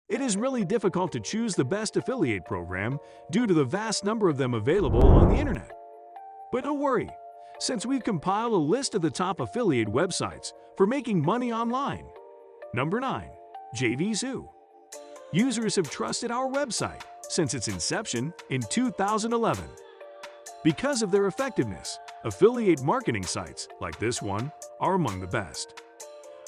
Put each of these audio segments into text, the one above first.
It is really difficult to choose the best affiliate program due to the vast number of them available on the internet. But don't worry, since we've compiled a list of the top affiliate websites for making money online. Number 9. JVZoo. Users have trusted our website since its inception in 2011. Because of their effectiveness, affiliate marketing sites like this one are among the best.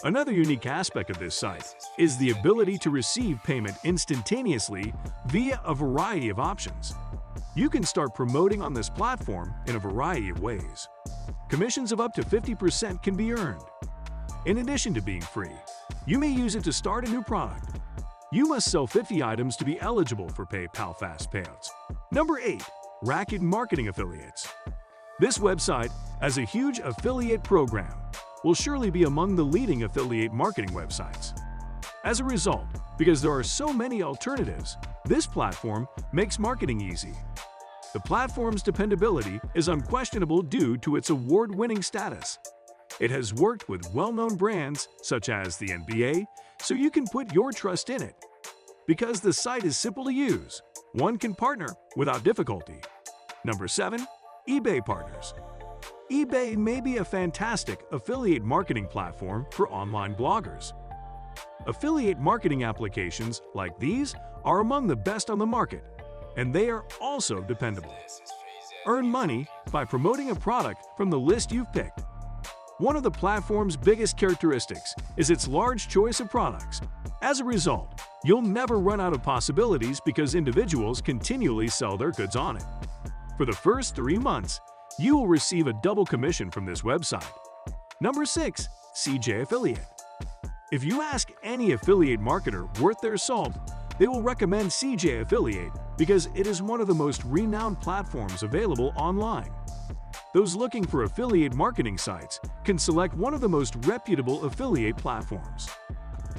Another unique aspect of this site is the ability to receive payment instantaneously via a variety of options. You can start promoting on this platform in a variety of ways. Commissions of up to 50% can be earned. In addition to being free, you may use it to start a new product. You must sell 50 items to be eligible for PayPal Fast Payouts. Number 8. Racket Marketing Affiliates. This website, as a huge affiliate program, will surely be among the leading affiliate marketing websites. As a result, because there are so many alternatives, this platform makes marketing easy. The platform's dependability is unquestionable due to its award-winning status. It has worked with well-known brands such as the NBA, so you can put your trust in it. Because the site is simple to use, one can partner without difficulty. Number 7. eBay Partners. eBay may be a fantastic affiliate marketing platform for online bloggers. Affiliate marketing applications like these are among the best on the market, and they are also dependable. Earn money by promoting a product from the list you've picked. One of the platform's biggest characteristics is its large choice of products. As a result, you'll never run out of possibilities because individuals continually sell their goods on it. For the first 3 months, you will receive a double commission from this website. Number 6. CJ Affiliate. If you ask any affiliate marketer worth their salt, they will recommend CJ Affiliate because it is one of the most renowned platforms available online. Those looking for affiliate marketing sites can select one of the most reputable affiliate platforms.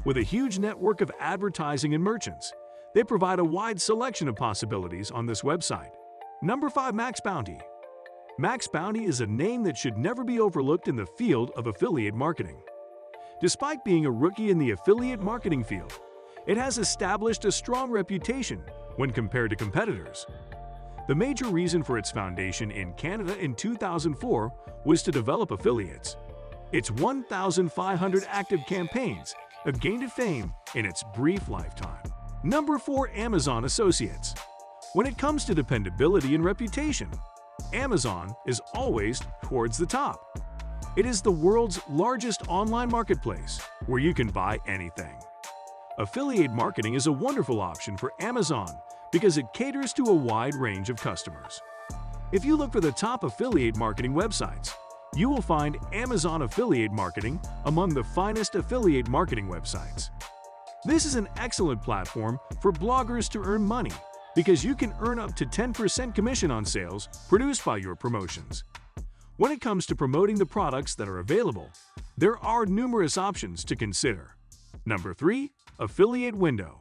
With a huge network of advertising and merchants, they provide a wide selection of possibilities on this website. Number 5. Max Bounty. Max Bounty is a name that should never be overlooked in the field of affiliate marketing. Despite being a rookie in the affiliate marketing field, it has established a strong reputation when compared to competitors. The major reason for its foundation in Canada in 2004 was to develop affiliates. Its 1,500 active campaigns have gained it fame in its brief lifetime. Number 4. Amazon Associates. When it comes to dependability and reputation, Amazon is always towards the top. It is the world's largest online marketplace where you can buy anything. Affiliate marketing is a wonderful option for Amazon because it caters to a wide range of customers. If you look for the top affiliate marketing websites, you will find Amazon Affiliate Marketing among the finest affiliate marketing websites. This is an excellent platform for bloggers to earn money because you can earn up to 10% commission on sales produced by your promotions. When it comes to promoting the products that are available, there are numerous options to consider. Number 3. Affiliate Window.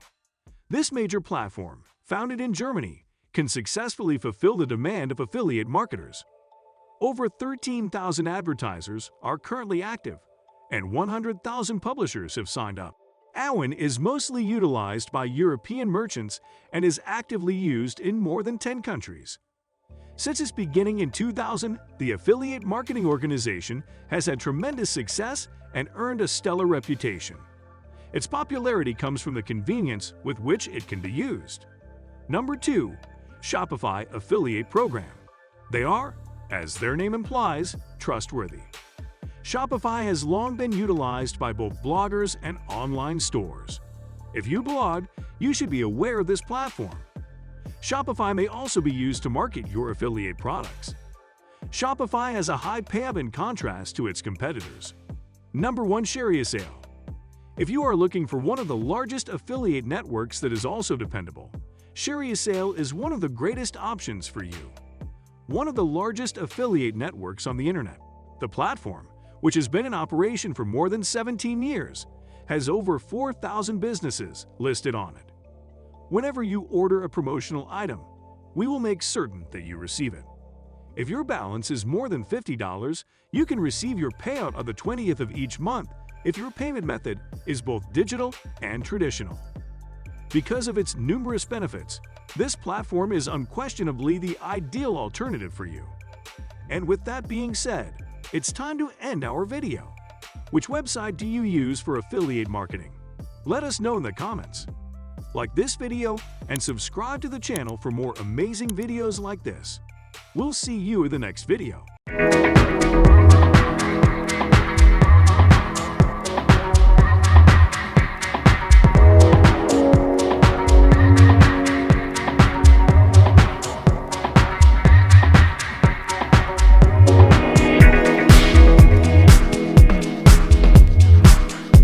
This major platform, founded in Germany, can successfully fulfill the demand of affiliate marketers. Over 13,000 advertisers are currently active, and 100,000 publishers have signed up. AWIN is mostly utilized by European merchants and is actively used in more than 10 countries. Since its beginning in 2000, the Affiliate Marketing Organization has had tremendous success and earned a stellar reputation. Its popularity comes from the convenience with which it can be used. Number 2. Shopify Affiliate Program. They are, as their name implies, trustworthy. Shopify has long been utilized by both bloggers and online stores. If you blog, you should be aware of this platform. Shopify may also be used to market your affiliate products. Shopify has a high payout in contrast to its competitors. Number 1. ShareASale. If you are looking for one of the largest affiliate networks that is also dependable, ShareASale is one of the greatest options for you. One of the largest affiliate networks on the internet, the platform, which has been in operation for more than 17 years, has over 4,000 businesses listed on it. Whenever you order a promotional item, we will make certain that you receive it. If your balance is more than $50, you can receive your payout on the 20th of each month if your payment method is both digital and traditional. Because of its numerous benefits, this platform is unquestionably the ideal alternative for you. And with that being said, it's time to end our video. Which website do you use for affiliate marketing? Let us know in the comments. Like this video and subscribe to the channel for more amazing videos like this. We'll see you in the next video.